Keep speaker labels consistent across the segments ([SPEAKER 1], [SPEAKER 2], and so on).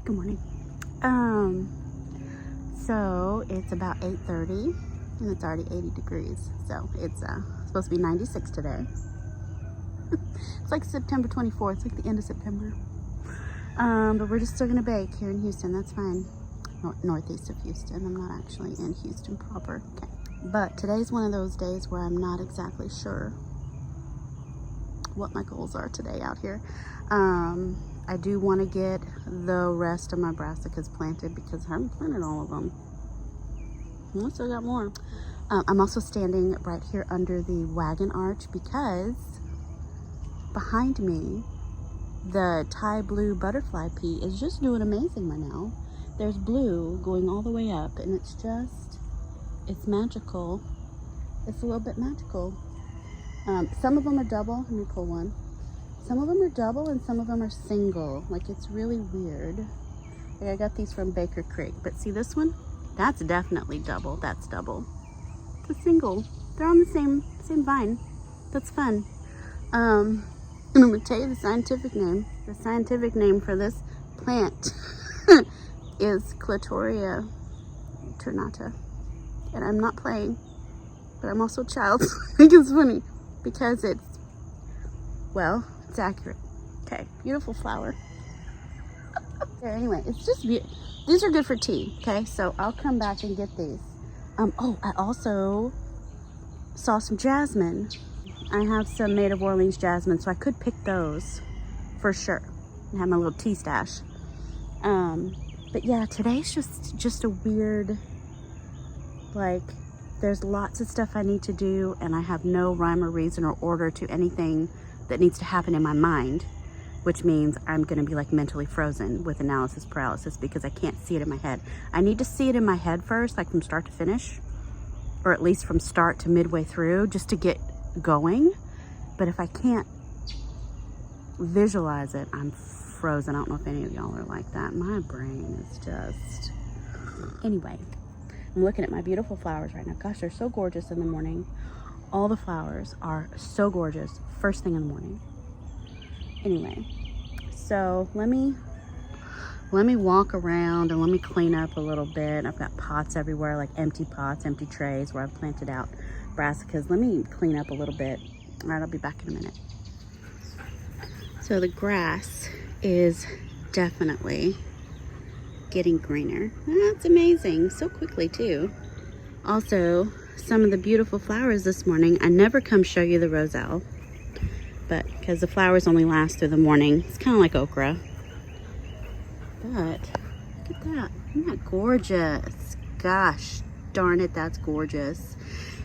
[SPEAKER 1] Good morning. So it's about 8:30 and it's already 80 degrees. So it's supposed to be 96 today. It's like September 24th. It's like the end of September. But we're just still gonna bake here in Houston. That's fine. Northeast of Houston. I'm not actually in Houston proper. Okay. But today's one of those days where I'm not exactly sure what my goals are today out here. I do want to get the rest of my brassicas planted because I haven't planted all of them. I still got more. I'm also standing right here under the wagon arch because behind me, the Thai blue butterfly pea is just doing amazing right now. There's blue going all the way up and it's magical. It's a little bit magical. Some of them are double. Let me pull one. Some of them are double and some of them are single. Like, it's really weird. Like, I got these from Baker Creek, but see this one? That's definitely double. That's double. It's a single. They're on the same vine. That's fun. And I'm gonna tell you the scientific name. The scientific name for this plant is Clitoria ternata. And I'm not playing, but I'm also a child. I think it's funny because it's accurate. Okay, beautiful flower. Anyway, it's just beautiful. These are good for tea. Okay, so I'll come back and get these. Oh, I also saw some jasmine. I have some Made of Orleans jasmine, so I could pick those for sure and have my little tea stash. But yeah, today's just a weird, like, there's lots of stuff I need to do and I have no rhyme or reason or order to anything that needs to happen in my mind, which means I'm gonna be like mentally frozen with analysis paralysis because I can't see it in my head. I need to see it in my head first, like from start to finish, or at least from start to midway through, just to get going. But if I can't visualize it, I'm frozen. I don't know if any of y'all are like that. My brain is just... Anyway, I'm looking at my beautiful flowers right now. Gosh, they're so gorgeous in the morning. All the flowers are so gorgeous first thing in the morning. Anyway, so let me walk around and let me clean up a little bit. I've got pots everywhere, like empty pots, empty trays where I've planted out brassicas. Let me clean up a little bit. All right, I'll be back in a minute. So the grass is definitely getting greener. That's amazing, so quickly too. Also, some of the beautiful flowers this morning. I never come show you the roselle, but because the flowers only last through the morning. It's kind of like okra. But look at that. Isn't that gorgeous? Gosh darn it, that's gorgeous.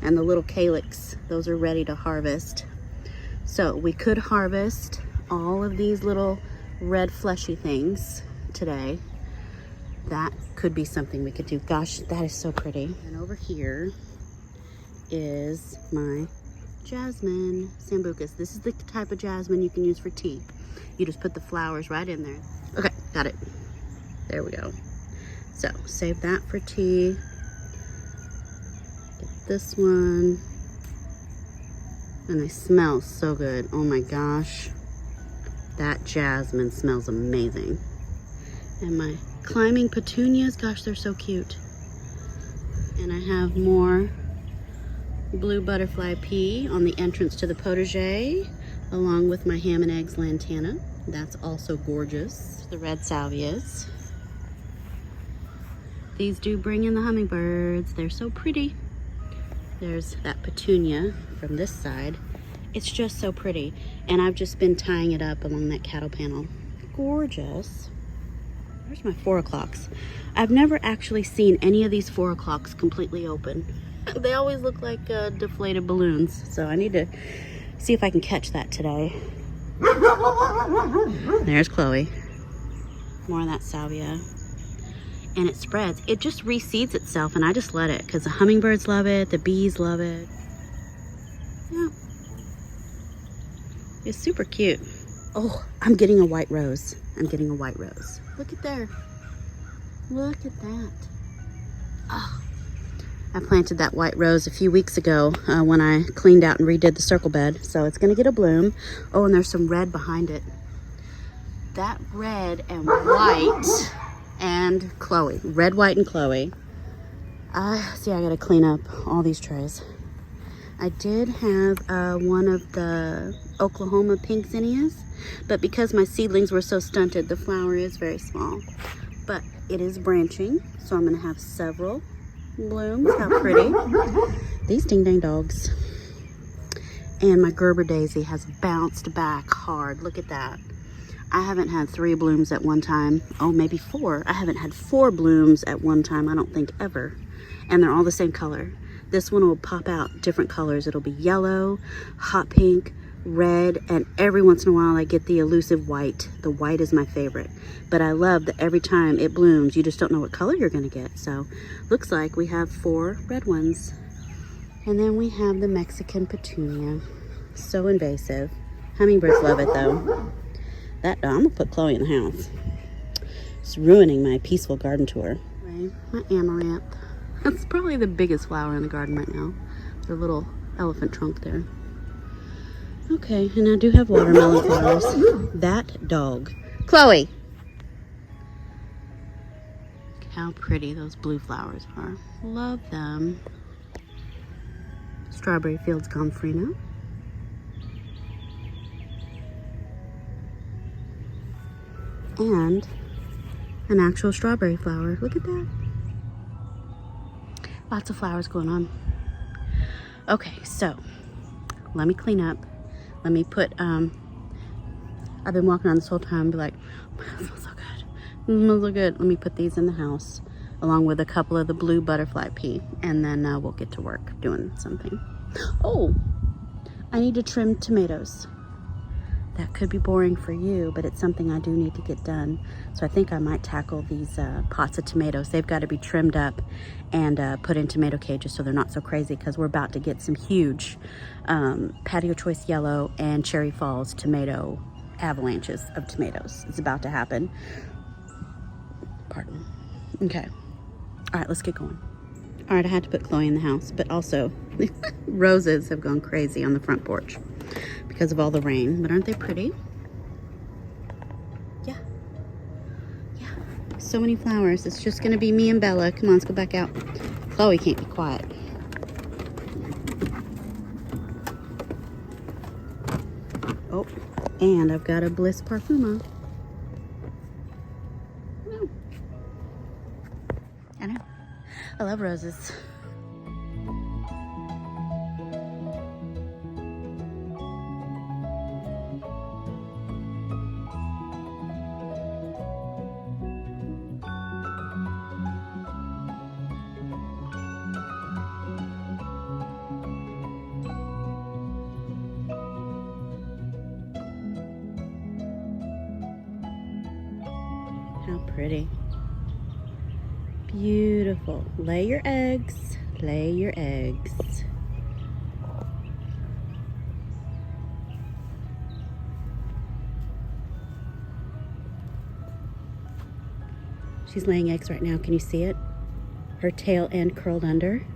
[SPEAKER 1] And the little calyx, those are ready to harvest. So we could harvest all of these little red fleshy things today. That could be something we could do. Gosh, that is so pretty. And over here is my jasmine sambucas. This is the type of jasmine you can use for tea. You just put the flowers right in there. Okay, got it. There we go. So save that for tea. Get this one. And they smell so good. Oh my gosh. That jasmine smells amazing. And my climbing petunias, gosh, they're so cute. And I have more blue butterfly pea on the entrance to the potager, along with my ham and eggs lantana. That's also gorgeous. The red salvias. These do bring in the hummingbirds. They're so pretty. There's that petunia from this side. It's just so pretty. And I've just been tying it up along that cattle panel. Gorgeous. Where's my 4 o'clocks? I've never actually seen any of these 4 o'clocks completely open. They always look like deflated balloons. So I need to see if I can catch that today. There's Chloe. More of that salvia. And it spreads. It just reseeds itself and I just let it because the hummingbirds love it. The bees love it. Yeah. It's super cute. Oh, I'm getting a white rose. I'm getting a white rose. Look at there. Look at that. Oh, I planted that white rose a few weeks ago when I cleaned out and redid the circle bed. So it's gonna get a bloom. Oh, and there's some red behind it. that red and white and Chloe. Red, white, and Chloe. See, I gotta clean up all these trays. I did have one of the Oklahoma pink zinnias, but because my seedlings were so stunted, the flower is very small. But it is branching, so I'm gonna have several blooms. How pretty. These ding dang dogs. And my Gerber daisy has bounced back hard. Look at that. I haven't had 3 blooms at one time. Oh, maybe 4. I haven't had 4 blooms at one time, I don't think ever. And they're all the same color. This one will pop out different colors. It'll be yellow, hot pink, red, and every once in a while I get the elusive white. The white is my favorite. But I love that every time it blooms, you just don't know what color you're gonna get. So looks like we have 4 red ones. And then we have the Mexican petunia. So invasive. Hummingbirds love it though. I'm gonna put Chloe in the house. It's ruining my peaceful garden tour. Right, my amaranth. That's probably the biggest flower in the garden right now. The little elephant trunk there. Okay, and I do have watermelon flowers. That dog. Chloe! Look how pretty those blue flowers are. Love them. Strawberry Fields Gomphrena. And an actual strawberry flower. Look at that. Lots of flowers going on. Okay, so let me clean up. Let me put, I've been walking around this whole time and be like, oh, it smells so good. It smells so good. Let me put these in the house along with a couple of the blue butterfly pea, and then we'll get to work doing something. Oh, I need to trim tomatoes. That could be boring for you, but it's something I do need to get done. So I think I might tackle these pots of tomatoes. They've got to be trimmed up and put in tomato cages so they're not so crazy, because we're about to get some huge Patio Choice Yellow and Cherry Falls tomato avalanches of tomatoes. It's about to happen. Pardon. Okay. All right, let's get going. All right, I had to put Chloe in the house, but also roses have gone crazy on the front porch because of all the rain. But aren't they pretty? Yeah. Yeah. So many flowers. It's just going to be me and Bella. Come on, let's go back out. Chloe can't be quiet. Oh, and I've got a Bliss Parfuma. I know. I love roses. How pretty. Beautiful. Lay your eggs. Lay your eggs. She's laying eggs right now. Can you see it? Her tail end curled under.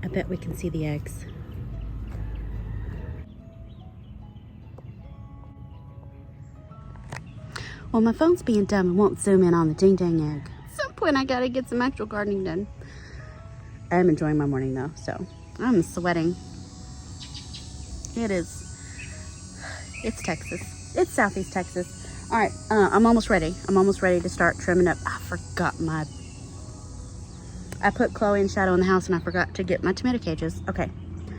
[SPEAKER 1] I bet we can see the eggs. Well, my phone's being dumb and won't zoom in on the ding dang egg. At some point I gotta get some actual gardening done. I'm enjoying my morning though, so I'm sweating. It's Texas. It's Southeast Texas. All right, I'm almost ready. I'm almost ready to start trimming up. I put Chloe and Shadow in the house and I forgot to get my tomato cages. Okay,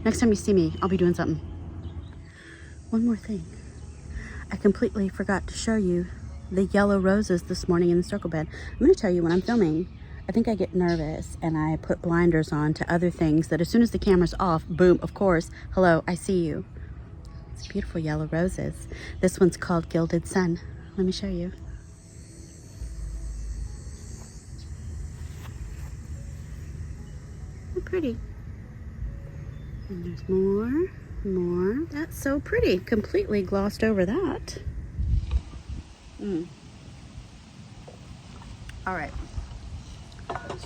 [SPEAKER 1] next time you see me, I'll be doing something. One more thing. I completely forgot to show you the yellow roses this morning in the circle bed. I'm going to tell you, when I'm filming, I think I get nervous and I put blinders on to other things that as soon as the camera's off, boom, of course, hello, I see you. It's beautiful yellow roses. This one's called Gilded Sun. Let me show you. How pretty. And there's more. That's so pretty. Completely glossed over that. All right.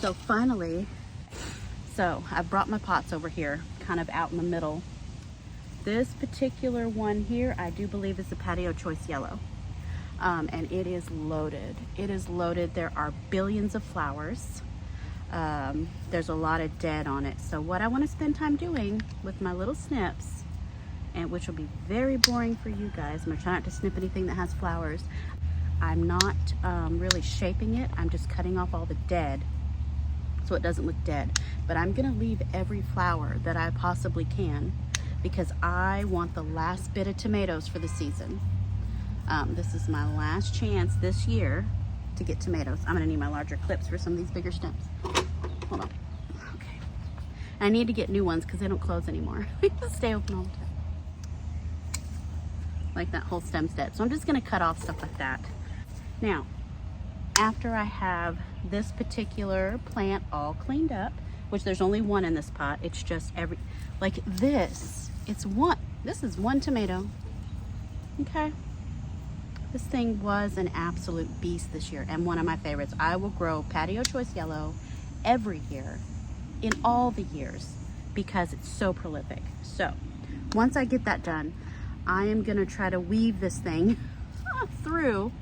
[SPEAKER 1] So finally, I brought my pots over here, kind of out in the middle. This particular one here, I do believe is the Patio Choice Yellow. and it is loaded. It is loaded. There are billions of flowers. There's a lot of dead on it. So what I want to spend time doing with my little snips, and which will be very boring for you guys, I'm gonna try not to snip anything that has flowers. I'm not really shaping it. I'm just cutting off all the dead so it doesn't look dead. But I'm gonna leave every flower that I possibly can because I want the last bit of tomatoes for the season. This is my last chance this year to get tomatoes. I'm gonna need my larger clips for some of these bigger stems. Hold on. Okay. I need to get new ones because they don't close anymore. They just stay open all the time. Like that whole stem's dead. So I'm just gonna cut off stuff like that. Now, after I have this particular plant all cleaned up, which there's only one in this pot, it's just like this, this is one tomato, okay? This thing was an absolute beast this year and one of my favorites. I will grow Patio Choice Yellow every year in all the years because it's so prolific. So once I get that done, I am gonna try to weave this thing through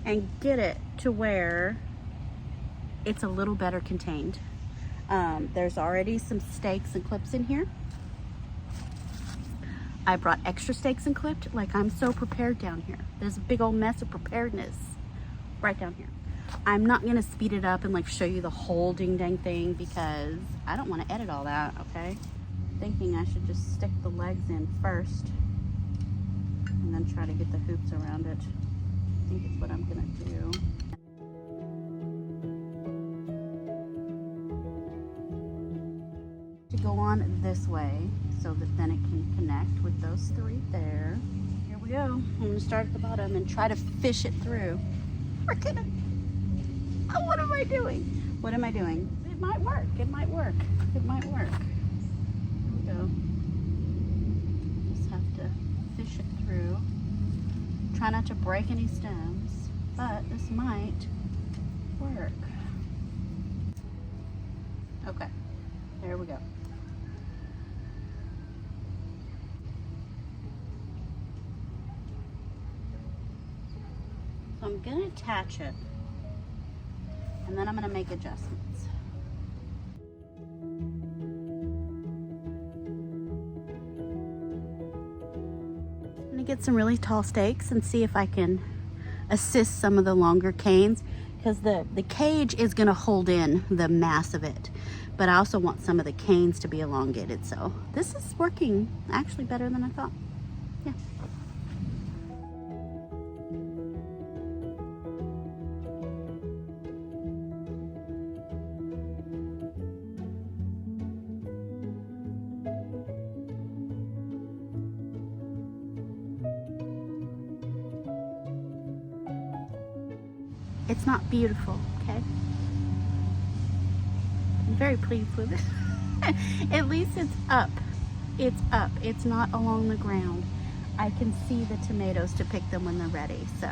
[SPEAKER 1] and get it to where it's a little better contained. There's already some stakes and clips in here. I brought extra stakes and clipped, like I'm so prepared down here. There's a big old mess of preparedness right down here. I'm not gonna speed it up and like show you the whole ding dang thing because I don't wanna edit all that, okay? Thinking I should just stick the legs in first and then try to get the hoops around it. I think it's what I'm gonna do. To go on this way so that then it can connect with those three there. Here we go. I'm gonna start at the bottom and try to fish it through. We're gonna, oh, what am I doing? What am I doing? It might work, it might work, it might work. Here we go. Just have to fish it through. Try not to break any stems, but this might work. Okay, there we go. So I'm gonna attach it, and then I'm gonna make adjustments. I'm gonna get some really tall stakes and see if I can assist some of the longer canes, because the cage is gonna hold in the mass of it, but I also want some of the canes to be elongated. So this is working actually better than I thought. Yeah. It's not beautiful, okay? I'm very pleased with it. At least it's up. It's up. It's not along the ground. I can see the tomatoes to pick them when they're ready. So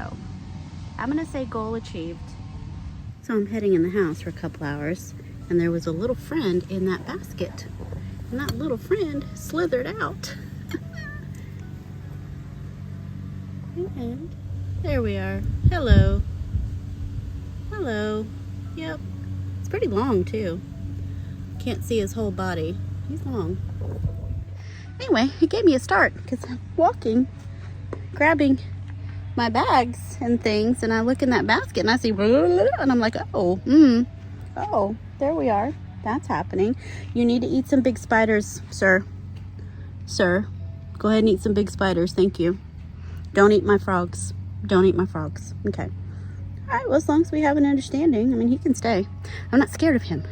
[SPEAKER 1] I'm gonna say goal achieved. So I'm heading in the house for a couple hours, and there was a little friend in that basket. And that little friend slithered out. And there we are. Hello. Hello. Yep. It's pretty long too. Can't see his whole body. He's long. Anyway, he gave me a start because I'm walking, grabbing my bags and things, and I look in that basket and I see, and I'm like, oh, oh, there we are. That's happening. You need to eat some big spiders, sir. Sir, go ahead and eat some big spiders. Thank you. Don't eat my frogs. Don't eat my frogs. Okay. All right, well, as long as we have an understanding, I mean, he can stay. I'm not scared of him.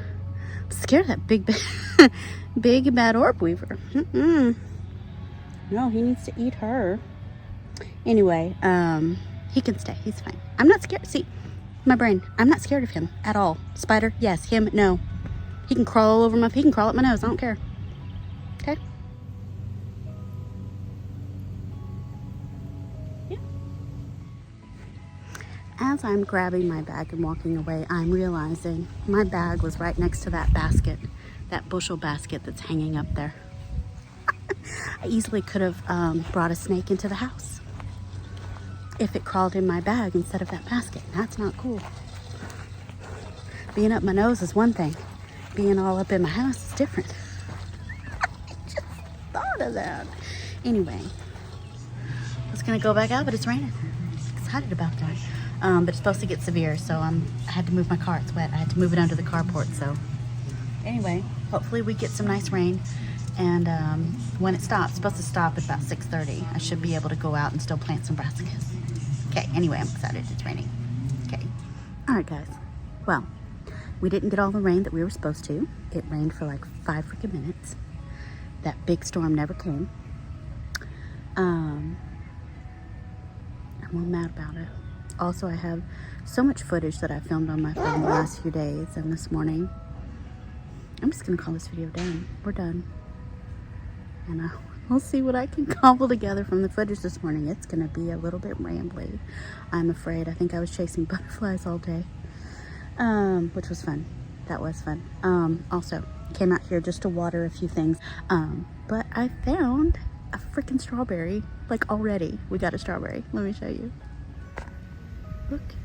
[SPEAKER 1] I'm scared of that big, big bad orb weaver. No, he needs to eat her. Anyway, he can stay. He's fine. I'm not scared. See, my brain. I'm not scared of him at all. Spider, yes. Him, no. He can crawl all over my. He can crawl up my nose. I don't care. Okay. As I'm grabbing my bag and walking away, I'm realizing my bag was right next to that basket, that bushel basket that's hanging up there. I easily could have brought a snake into the house. if it crawled in my bag instead of that basket. That's not cool. Being up my nose is one thing. Being all up in my house is different. I just thought of that. Anyway, I was gonna go back out, but it's raining. Excited about that. But it's supposed to get severe, so I had to move my car. It's wet. I had to move it under the carport. So anyway, hopefully we get some nice rain. And when it stops, it's supposed to stop at about 6:30. I should be able to go out and still plant some brassicas. Okay, anyway, I'm excited. It's raining. Okay. All right, guys. Well, we didn't get all the rain that we were supposed to. It rained for like 5 freaking minutes. That big storm never came. I'm a little mad about it. Also, I have so much footage that I filmed on my phone the last few days and this morning. I'm just gonna call this video done. We're done. And I'll see what I can cobble together from the footage this morning. It's gonna be a little bit rambly, I'm afraid. I think I was chasing butterflies all day, which was fun. That was fun. Also, came out here just to water a few things. But I found a freaking strawberry, like already. We got a strawberry. Let me show you. Look.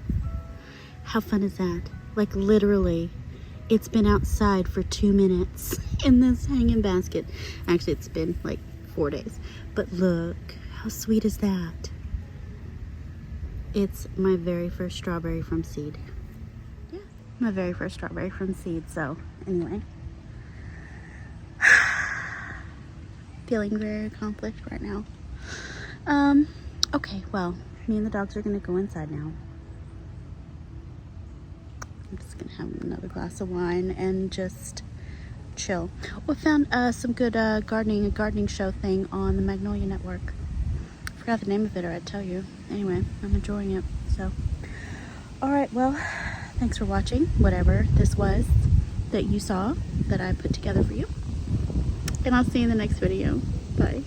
[SPEAKER 1] How fun is that? Like literally, it's been outside for 2 minutes in this hanging basket. Actually, it's been like 4 days. But look, how sweet is that? It's my very first strawberry from seed. Yeah, my very first strawberry from seed. So anyway, feeling very accomplished right now. Okay, well, me and the dogs are gonna go inside now. I'm just gonna have another glass of wine and just chill. We found some good a gardening show thing on the Magnolia Network. I forgot the name of it, or I'd tell you. Anyway, I'm enjoying it. So, all right, well, thanks for watching whatever this was that you saw that I put together for you. And I'll see you in the next video. Bye.